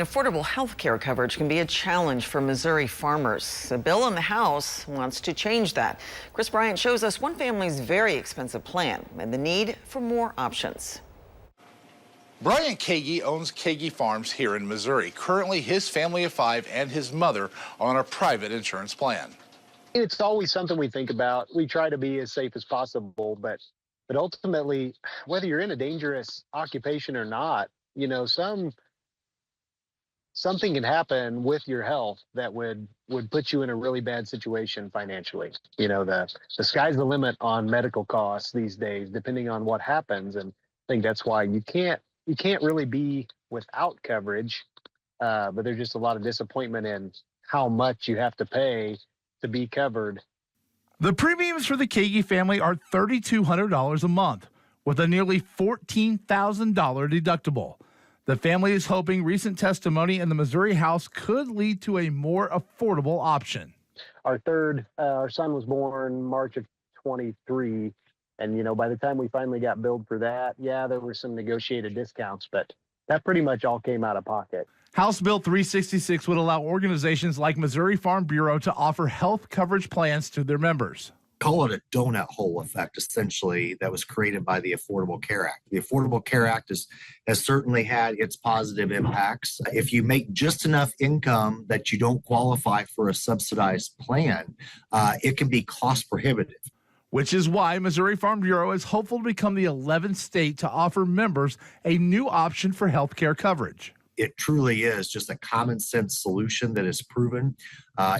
Affordable health care coverage can be a challenge for Missouri farmers. A bill in the House wants to change that. Chris Bryant shows us one family's very expensive plan and the need for more options. Brian Kagi owns Kagi Farms here in Missouri. Currently, his family of 5 and his mother are on a private insurance plan. It's always something we think about. We try to be as safe as possible, but ultimately, whether you're in a dangerous occupation or not, something can happen with your health that would put you in a really bad situation financially. The sky's the limit on medical costs these days, depending on what happens. And I think that's why you can't really be without coverage. But there's just a lot of disappointment in how much you have to pay to be covered. The premiums for the Kagi family are $3,200 a month with a nearly $14,000 deductible. The family is hoping recent testimony in the Missouri House could lead to a more affordable option. Our son was born March of 23. And, by the time we finally got billed for that, there were some negotiated discounts, but that pretty much all came out of pocket. House Bill 366 would allow organizations like Missouri Farm Bureau to offer health coverage plans to their members. Call it a donut hole effect, essentially, that was created by the Affordable Care Act. The Affordable Care Act has certainly had its positive impacts. If you make just enough income that you don't qualify for a subsidized plan, it can be cost prohibitive. Which is why Missouri Farm Bureau is hopeful to become the 11th state to offer members a new option for health care coverage. It truly is just a common sense solution that is proven.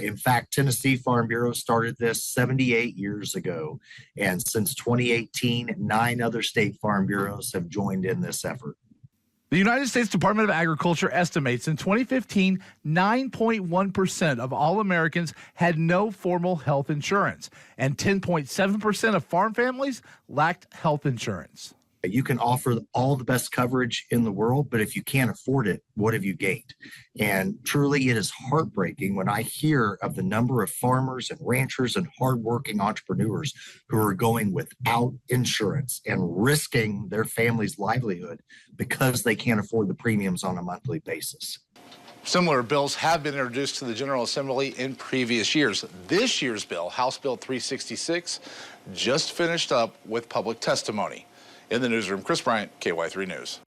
In fact, Tennessee Farm Bureau started this 78 years ago. And since 2018, 9 other state farm bureaus have joined in this effort. The United States Department of Agriculture estimates in 2015, 9.1% of all Americans had no formal health insurance, and 10.7% of farm families lacked health insurance. You can offer all the best coverage in the world, but if you can't afford it, what have you gained? And truly, it is heartbreaking when I hear of the number of farmers and ranchers and hardworking entrepreneurs who are going without insurance and risking their family's livelihood because they can't afford the premiums on a monthly basis. Similar bills have been introduced to the General Assembly in previous years. This year's bill, House Bill 366, just finished up with public testimony. In the newsroom, Chris Bryant, KY3 News.